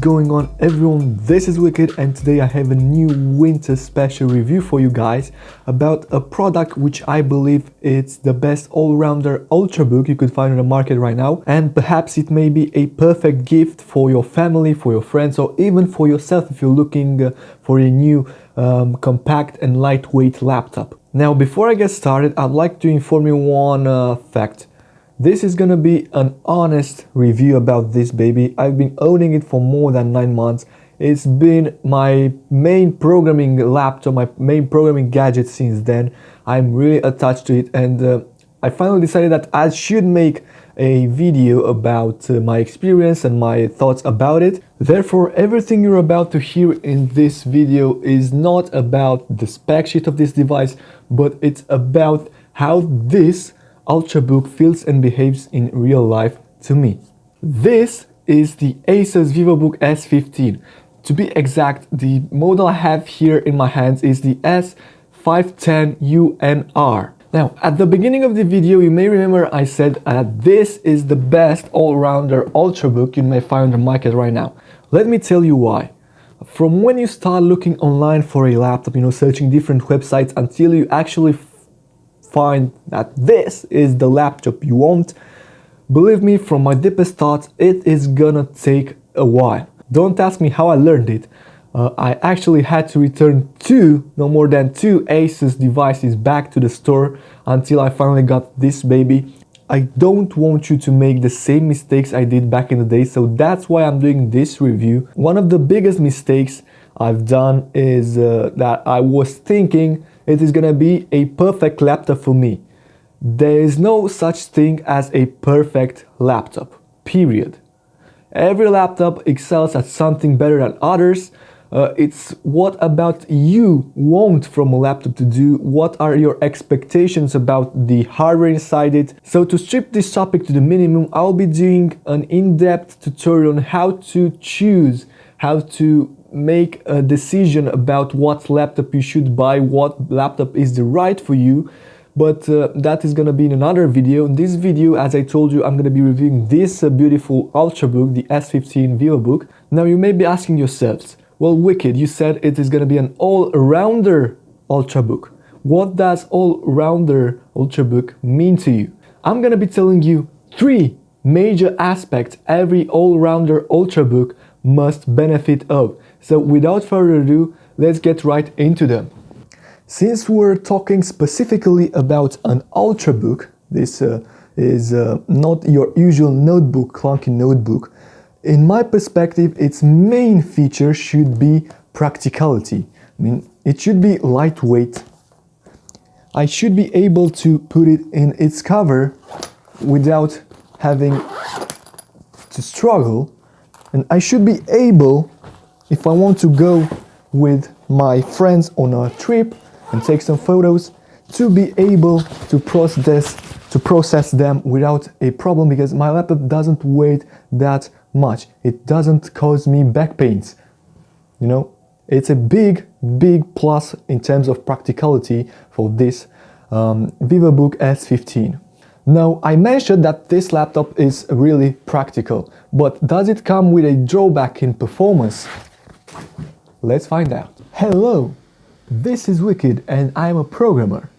going on, everyone? This is Wicked, and today I have a new winter special review for you guys about a product which I believe it's the best all-rounder ultrabook you could find on the market right now, and perhaps it may be a perfect gift for your family, for your friends, or even for yourself if you're looking for a new compact and lightweight laptop. Now, before I get started, I'd like to inform you one fact. This is gonna be an honest review about this baby. I've been owning it for more than 9 months. It's been my main programming laptop, my main programming gadget since then. I'm really attached to it, and I finally decided that I should make a video about my experience and my thoughts about it. Therefore, everything you're about to hear in this video is not about the spec sheet of this device, but it's about how this Ultrabook feels and behaves in real life to me. This is the Asus Vivobook S15. To be exact, the model I have here in my hands is the S510UN. Now, at the beginning of the video, you may remember I said that this is the best all-rounder Ultrabook you may find on the market right now. Let me tell you why. From when you start looking online for a laptop, searching different websites until you actually find that this is the laptop you want, believe me, from my deepest thoughts, it is gonna take a while. Don't ask me how I learned it. I actually had to return no more than two Asus devices back to the store until I finally got this baby. I don't want you to make the same mistakes I did back in the day, so that's why I'm doing this review. One of the biggest mistakes I've done is that I was thinking it is gonna be a perfect laptop for me. There is no such thing as a perfect laptop, period. Every laptop excels at something better than others. It's what about you want from a laptop to do, what are your expectations about the hardware inside it. So to strip this topic to the minimum, I'll be doing an in-depth tutorial on how to choose, how to make a decision about what laptop you should buy, what laptop is the right for you, but that is gonna be in another video. In this video, as I told you, I'm gonna be reviewing this beautiful Ultrabook, the S15 Vivobook. Now you may be asking yourselves, well, Wicked, you said it is gonna be an all-rounder Ultrabook. What does all-rounder Ultrabook mean to you? I'm gonna be telling you 3 major aspects every all-rounder Ultrabook must benefit of. So without further ado, let's get right into them. Since we're talking specifically about an Ultrabook, this is not your usual notebook, clunky notebook. In my perspective, its main feature should be practicality. I mean, it should be lightweight. I should be able to put it in its cover without having to struggle. And I should be able, if I want to go with my friends on a trip and take some photos, to be able to process them without a problem, because my laptop doesn't weigh that much. It doesn't cause me back pains. It's a big plus in terms of practicality for this Vivobook S15. Now, I mentioned that this laptop is really practical, but does it come with a drawback in performance? Let's find out. Hello, this is Wicked and I'm a programmer.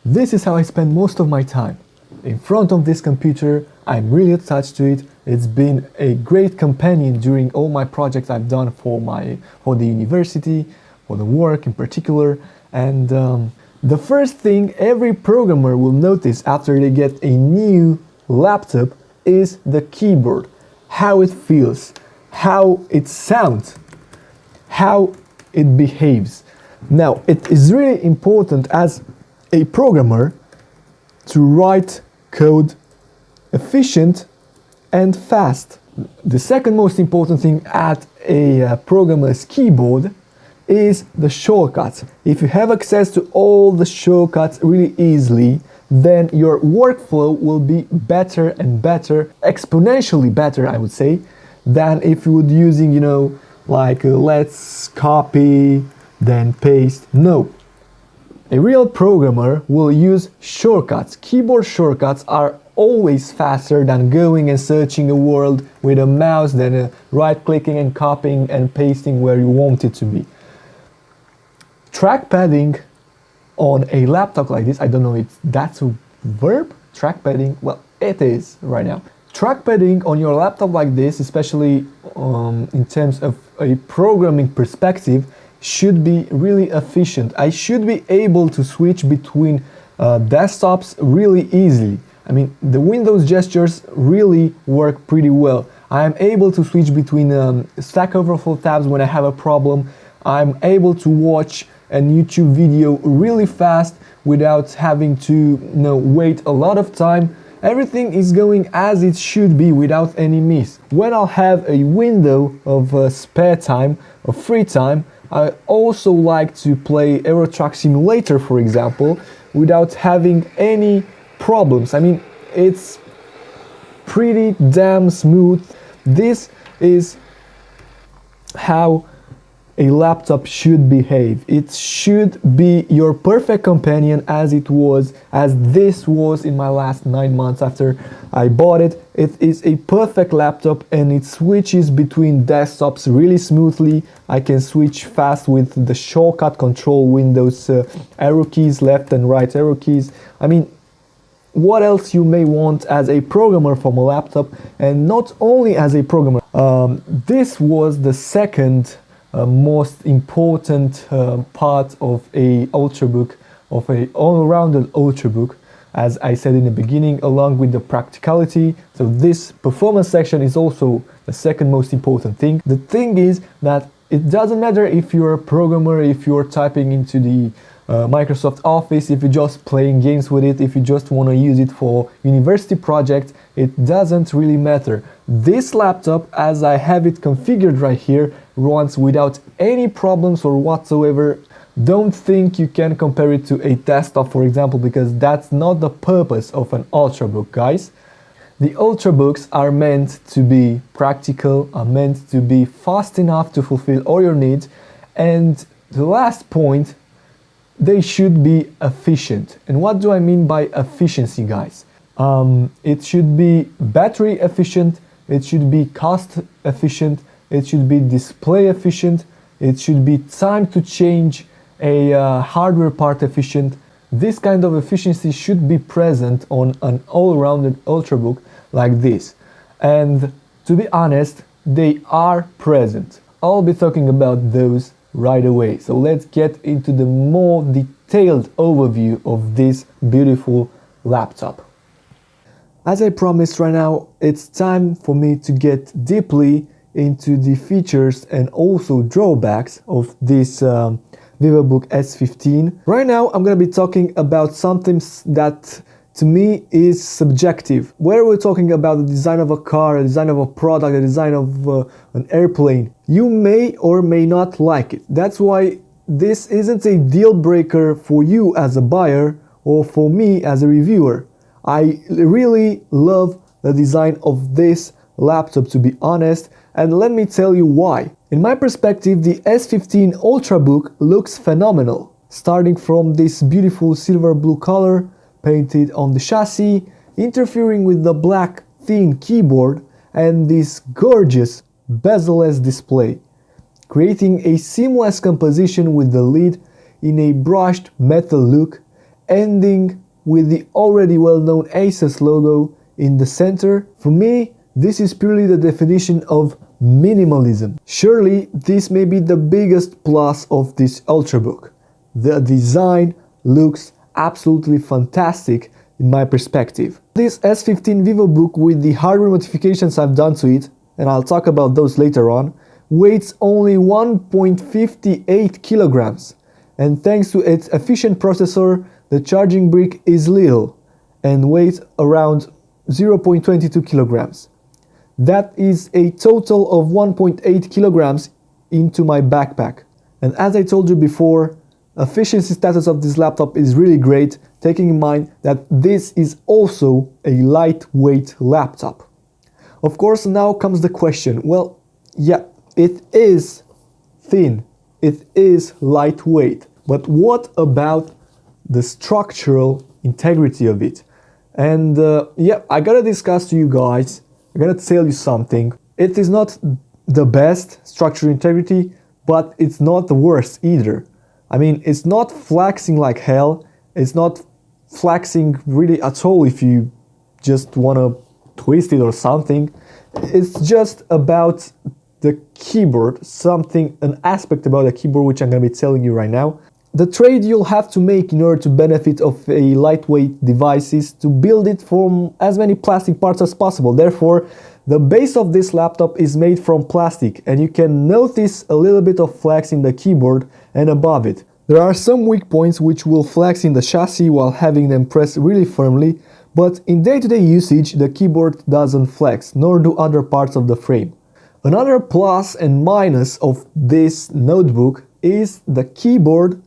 This is how I spend most of my time. In front of this computer, I'm really attached to it. It's been a great companion during all my projects I've done for the university, for the work in particular, and the first thing every programmer will notice after they get a new laptop is the keyboard. How it feels, how it sounds, how it behaves. Now, it is really important as a programmer to write code efficient and fast. The second most important thing at a programmer's keyboard is the shortcuts. If you have access to all the shortcuts really easily, then your workflow will be better and better, exponentially better, I would say, than if you would using, let's copy, then paste. No. A real programmer will use shortcuts. Keyboard shortcuts are always faster than going and searching a world with a mouse, then right clicking and copying and pasting where you want it to be. Trackpadding on a laptop like this, I don't know if that's a verb, trackpadding, well, it is right now. Trackpadding on your laptop like this, especially in terms of a programming perspective, should be really efficient. I should be able to switch between desktops really easily. I mean, the Windows gestures really work pretty well. I am able to switch between Stack Overflow tabs when I have a problem. I'm able to watch a YouTube video really fast without having to wait a lot of time. Everything is going as it should be without any miss. When I'll have a window of spare time, of free time, I also like to play Euro Truck Simulator, for example, without having any problems. I mean, it's pretty damn smooth. This is how a laptop should behave. It should be your perfect companion as this was in my last 9 months after I bought it. It is a perfect laptop and it switches between desktops really smoothly. I can switch fast with the shortcut control Windows arrow keys, left and right arrow keys. I mean, what else you may want as a programmer from a laptop, and not only as a programmer. This was the second most important part of a Ultrabook, of a all-rounded Ultrabook, as I said in the beginning, along with the practicality. So this performance section is also the second most important thing. The thing is that it doesn't matter if you're a programmer, if you're typing into the Microsoft Office, if you're just playing games with it, if you just want to use it for university projects, it doesn't really matter. This laptop, as I have it configured right here, runs without any problems or whatsoever. Don't think you can compare it to a desktop, for example, because that's not the purpose of an Ultrabook, guys. The Ultrabooks are meant to be practical, are meant to be fast enough to fulfill all your needs, and the last point, they should be efficient. And what do I mean by efficiency, guys? It should be battery efficient, it should be cost efficient, it should be display efficient, it should be time to change a hardware part efficient. This kind of efficiency should be present on an all-rounded Ultrabook like this. And to be honest, they are present. I'll be talking about those right away. So let's get into the more detailed overview of this beautiful laptop. As I promised, right now it's time for me to get deeply into the features and also drawbacks of this Vivobook S15. Right now I'm going to be talking about something that to me is subjective. Where we're talking about the design of a car, the design of a product, the design of an airplane, you may or may not like it. That's why this isn't a deal breaker for you as a buyer or for me as a reviewer. I really love the design of this laptop, to be honest, and let me tell you why. In my perspective, the S15 Ultrabook looks phenomenal, starting from this beautiful silver blue color painted on the chassis, interfering with the black thin keyboard and this gorgeous bezel-less display, creating a seamless composition with the lid in a brushed metal look, ending with the already well-known Asus logo in the center. For me, this is purely the definition of minimalism. Surely this may be the biggest plus of this Ultrabook. The design looks absolutely fantastic in my perspective. This S15 Vivobook, with the hardware modifications I've done to it, and I'll talk about those later on, weighs only 1.58 kilograms, and thanks to its efficient processor, the charging brick is little and weighs around 0.22 kilograms. That is a total of 1.8 kilograms into my backpack. And as I told you before, efficiency status of this laptop is really great, taking in mind that this is also a lightweight laptop. Of course, now comes the question, well, yeah, it is thin, it is lightweight, but what about the structural integrity of it? And yeah, I gotta discuss to you guys, I gotta tell you something. It is not the best structural integrity, but it's not the worst either. I mean, it's not flexing like hell. It's not flexing really at all if you just wanna twist it or something. It's just about the keyboard, something, an aspect about the keyboard which I'm gonna be telling you right now. The trade you'll have to make in order to benefit of a lightweight device is to build it from as many plastic parts as possible. Therefore, the base of this laptop is made from plastic, and you can notice a little bit of flex in the keyboard and above it. There are some weak points which will flex in the chassis while having them pressed really firmly, but in day-to-day usage the keyboard doesn't flex, nor do other parts of the frame. Another plus and minus of this notebook is the keyboard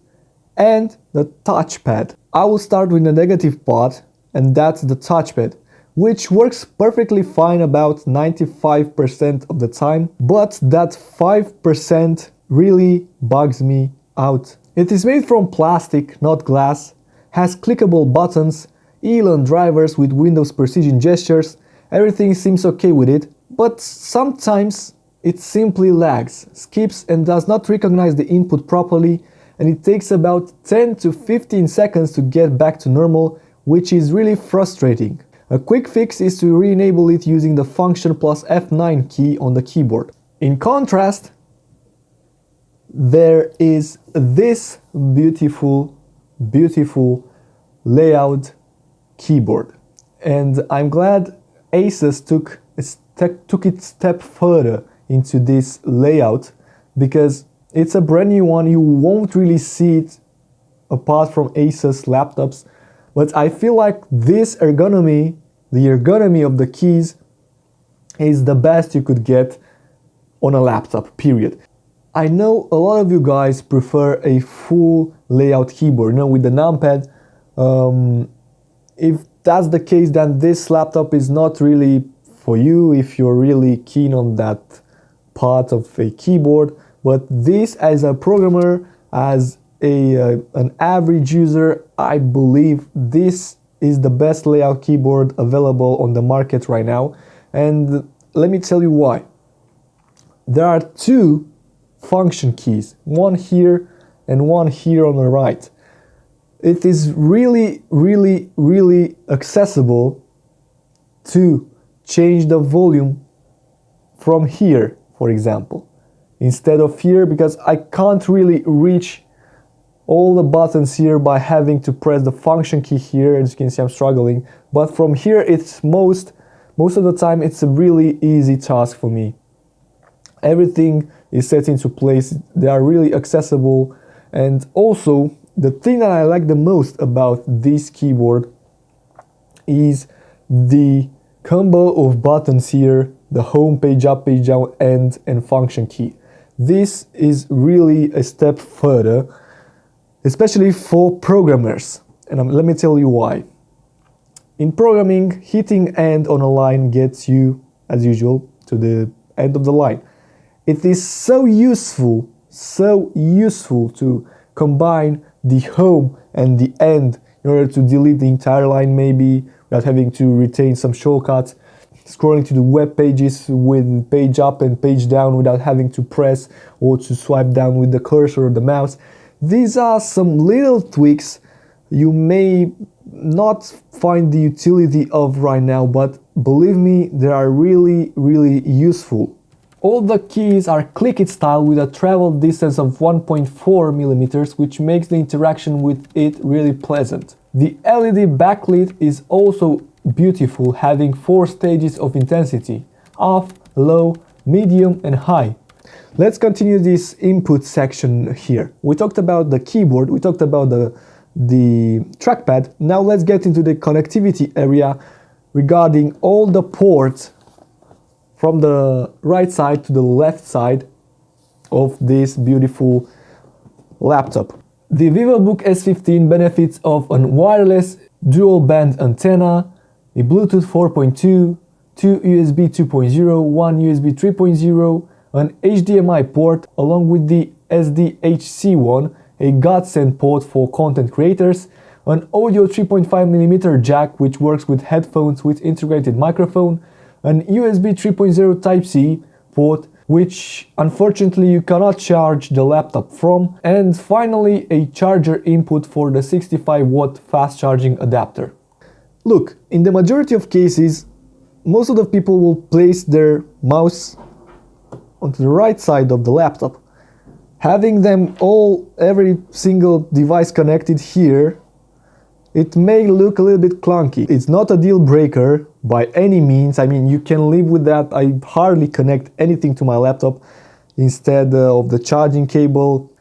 and the touchpad. I will start with the negative part, and that's the touchpad, which works perfectly fine about 95% of the time, but that 5% really bugs me out. It is made from plastic, not glass, has clickable buttons, Elan drivers with Windows precision gestures, everything seems okay with it, but sometimes it simply lags, skips and does not recognize the input properly, and it takes about 10 to 15 seconds to get back to normal, which is really frustrating. A quick fix is to re-enable it using the function plus F9 key on the keyboard. In contrast, there is this beautiful layout keyboard, and I'm glad Asus took it step further into this layout, because it's a brand new one. You won't really see it apart from Asus laptops, but I feel like this ergonomy, the ergonomy of the keys, is the best you could get on a laptop, period. I know a lot of you guys prefer a full layout keyboard, you know, with the numpad. If that's the case, then this laptop is not really for you if you're really keen on that part of a keyboard. But this, as a programmer, as an average user, I believe this is the best layout keyboard available on the market right now. And let me tell you why. There are two function keys, one here and one here on the right. It is really accessible to change the volume from here, for example, instead of here, because I can't really reach all the buttons here by having to press the function key here. As you can see, I'm struggling, but from here it's most of the time it's a really easy task for me. Everything is set into place, they are really accessible. And also, the thing that I like the most about this keyboard is the combo of buttons here, the home page, up, page down, and function key. This is really a step further, especially for programmers, and let me tell you why. In programming, hitting end on a line gets you, as usual, to the end of the line. It is so useful to combine the home and the end in order to delete the entire line, maybe without having to retain some shortcuts, scrolling to the web pages with page up and page down without having to press or to swipe down with the cursor or the mouse. These are some little tweaks you may not find the utility of right now, but believe me, they are really useful. All the keys are click-it style with a travel distance of 1.4 millimeters, which makes the interaction with it really pleasant. The LED backlit is also beautiful, having 4 stages of intensity: off, low, medium and high. Let's continue this input section here. We talked about the keyboard, we talked about the trackpad. Now let's get into the connectivity area regarding all the ports from the right side to the left side of this beautiful laptop. The Vivobook S15 benefits of a wireless dual band antenna, a Bluetooth 4.2, 2 USB 2.0, 1 USB 3.0, an HDMI port, along with the SDHC one, a godsend port for content creators, an audio 3.5mm jack which works with headphones with integrated microphone, an USB 3.0 Type-C port which unfortunately you cannot charge the laptop from, and finally a charger input for the 65-watt fast charging adapter. Look, in the majority of cases, most of the people will place their mouse onto the right side of the laptop. Having them every single device connected here, it may look a little bit clunky. It's not a deal breaker by any means. I mean, you can live with that. I hardly connect anything to my laptop instead of the charging cable.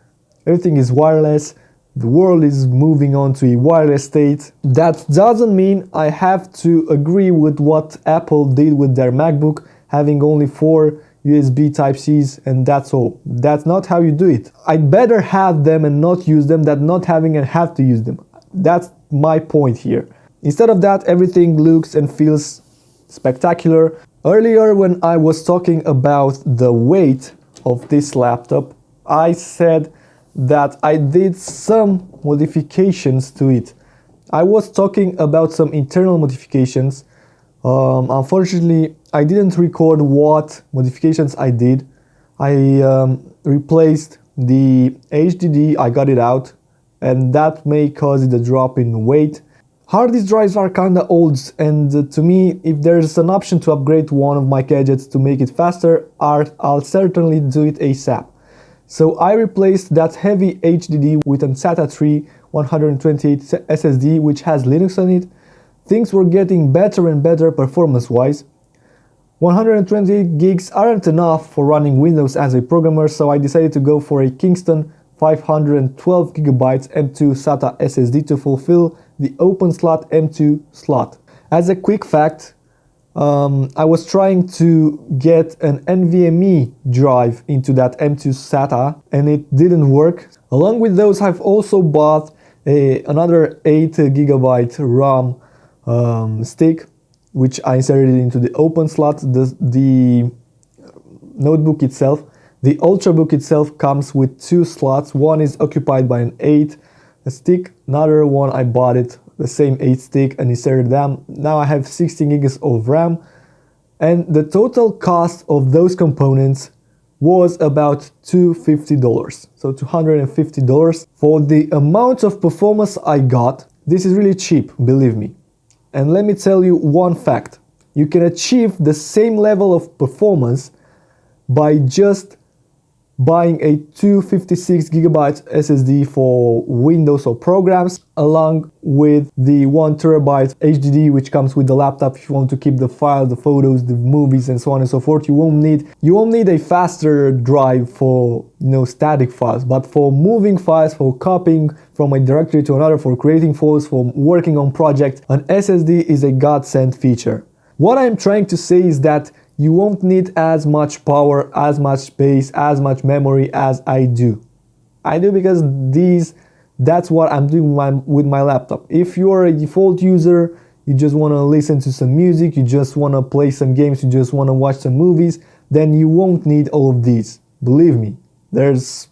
Everything is wireless. The world is moving on to a wireless state. That doesn't mean I have to agree with what Apple did with their MacBook, having only 4 USB Type-Cs and that's all. That's not how you do it. I'd better have them and not use them than not having and have to use them. That's my point here. Instead of that, everything looks and feels spectacular. Earlier when I was talking about the weight of this laptop, I said that I did some modifications to it. I was talking about some internal modifications. Unfortunately, I didn't record what modifications I did. I replaced the HDD, I got it out, and that may cause it a drop in weight. Hard disk drives are kinda old, and to me, if there's an option to upgrade one of my gadgets to make it faster, I'll certainly do it ASAP. So I replaced that heavy HDD with an SATA 3 128 SSD which has Linux on it. Things were getting better and better performance-wise. 128 gigs aren't enough for running Windows as a programmer, so I decided to go for a Kingston 512GB M2 SATA SSD to fulfill the open slot M2 slot. As a quick fact, I was trying to get an NVMe drive into that M2 SATA and it didn't work. Along with those, I've also bought another 8GB RAM stick, which I inserted into the open slot. The notebook itself, the Ultrabook itself comes with 2 slots. One is occupied by an 8 stick, another one I bought it the same 8 stick and inserted them. Now I have 16 gigs of RAM, and the total cost of those components was about $250. So $250 for the amount of performance I got. This is really cheap, believe me. And let me tell you one fact. You can achieve the same level of performance by just buying a 256GB SSD for Windows or programs, along with the 1TB HDD which comes with the laptop if you want to keep the files, the photos, the movies and so on and so forth. You won't need a faster drive for static files, but for moving files, for copying from a directory to another, for creating folders, for working on projects, an SSD is a godsend feature. What I'm trying to say is that you won't need as much power, as much space, as much memory as I do. I do because that's what I'm doing with my laptop. If you're a default user, you just want to listen to some music, you just want to play some games, you just want to watch some movies, then you won't need all of these. Believe me, there's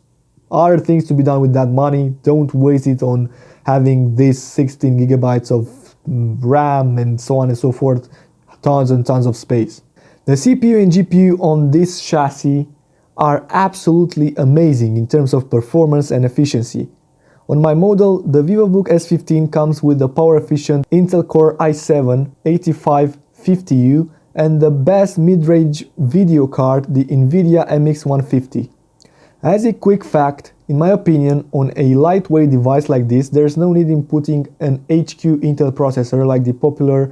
other things to be done with that money. Don't waste it on having this 16GB of RAM and so on and so forth, tons and tons of space. The CPU and GPU on this chassis are absolutely amazing in terms of performance and efficiency. On my model, the Vivobook S15 comes with the power-efficient Intel Core i7-8550U and the best mid-range video card, the NVIDIA MX150. As a quick fact, in my opinion, on a lightweight device like this, there's no need in putting an HQ Intel processor like the popular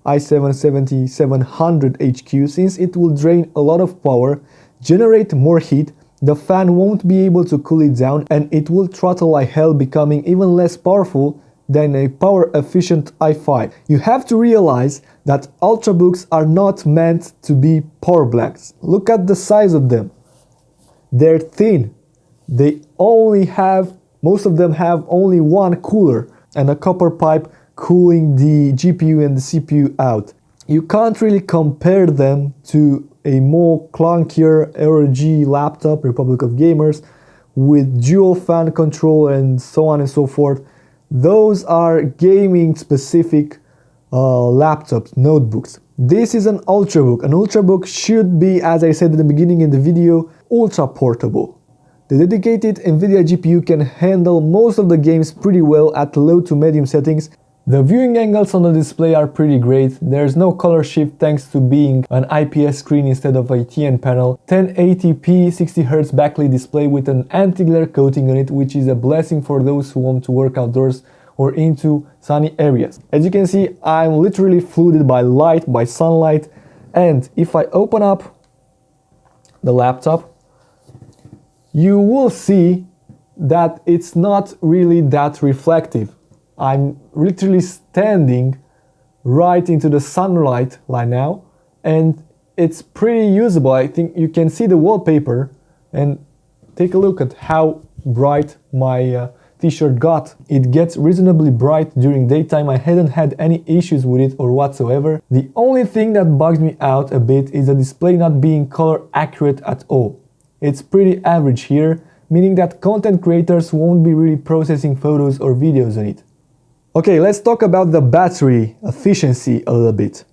i7-7700HQ, since it will drain a lot of power, generate more heat, the fan won't be able to cool it down, and it will throttle like hell, becoming even less powerful than a power-efficient i5. You have to realize that Ultrabooks are not meant to be power blanks. Look at the size of them. They're thin. Most of them have only one cooler and a copper pipe cooling the GPU and the CPU out. You can't really compare them to a more clunkier ROG laptop, Republic of Gamers, with dual fan control and so on and so forth. Those are gaming specific laptops, notebooks. This is an Ultrabook. An Ultrabook should be, as I said at the beginning in the video, ultra portable. The dedicated NVIDIA GPU can handle most of the games pretty well at low to medium settings. The viewing angles on the display are pretty great. There's no color shift thanks to being an IPS screen instead of a TN panel. 1080p 60Hz backlit display with an anti-glare coating on it, which is a blessing for those who want to work outdoors or into sunny areas. As you can see, I'm literally flooded by light, by sunlight, and if I open up the laptop, you will see that it's not really that reflective. I'm literally standing right into the sunlight right now, and it's pretty usable. I think you can see the wallpaper and take a look at how bright my t-shirt got. It gets reasonably bright during daytime. I hadn't had any issues with it or whatsoever. The only thing that bugs me out a bit is the display not being color accurate at all. It's pretty average here, meaning that content creators won't be really processing photos or videos on it. Okay, let's talk about the battery efficiency a little bit.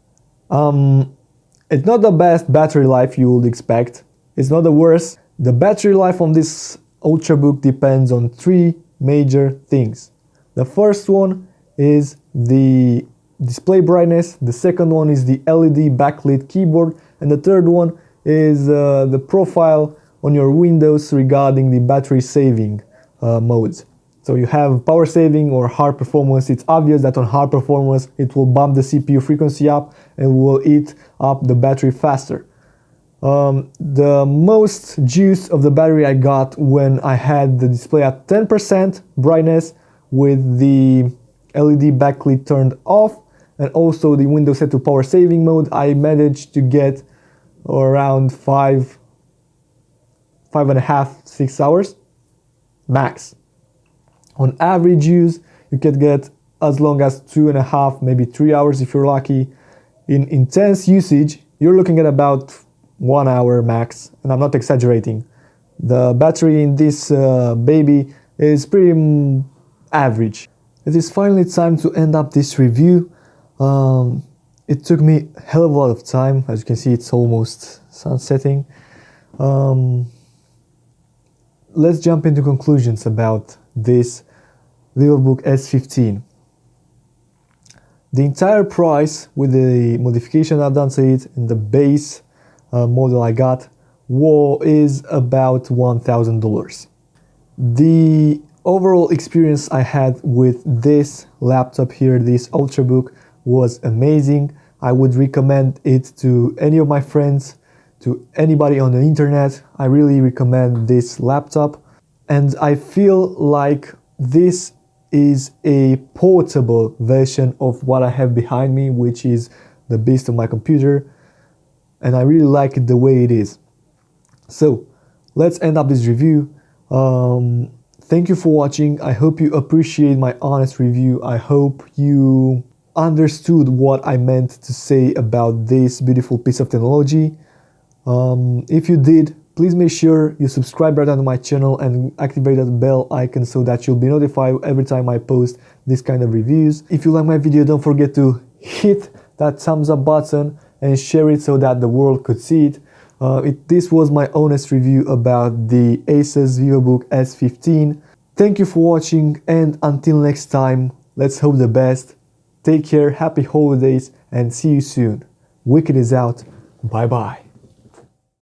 It's not the best battery life you would expect. It's not the worst. The battery life on this Ultrabook depends on three major things. The first one is the display brightness, the second one is the LED backlit keyboard, and the third one is the profile on your Windows regarding the battery saving modes. So you have power saving or hard performance. It's obvious that on hard performance it will bump the CPU frequency up and will eat up the battery faster. The most juice of the battery I got when I had the display at 10% brightness with the LED backlit turned off and also the window set to power saving mode. I managed to get around 5.5, 6 hours max. On average use, you could get as long as 2.5, maybe 3 hours if you're lucky. In intense usage, you're looking at about 1 hour max, and I'm not exaggerating. The battery in this baby is pretty average. It is finally time to end up this review. It took me a hell of a lot of time. As you can see, it's almost sunsetting. Let's jump into conclusions about this Vivobook S15. The entire price with the modification I've done to it and the base model I got is about $1,000. The overall experience I had with this laptop here, this Ultrabook, was amazing. I would recommend it to any of my friends, to anybody on the internet. I really recommend this laptop, and I feel like this is a portable version of what I have behind me, which is the beast of my computer, and I really like it the way it is. So let's end up this review. Thank you for watching. I hope you appreciate my honest review. I hope you understood what I meant to say about this beautiful piece of technology. If you did, please make sure you subscribe right onto my channel and activate that bell icon so that you'll be notified every time I post this kind of reviews. If you like my video, don't forget to hit that thumbs up button and share it so that the world could see it. This was my honest review about the Asus Vivobook S15. Thank you for watching, and until next time, let's hope the best. Take care, happy holidays, and see you soon. Wicked is out. Bye bye.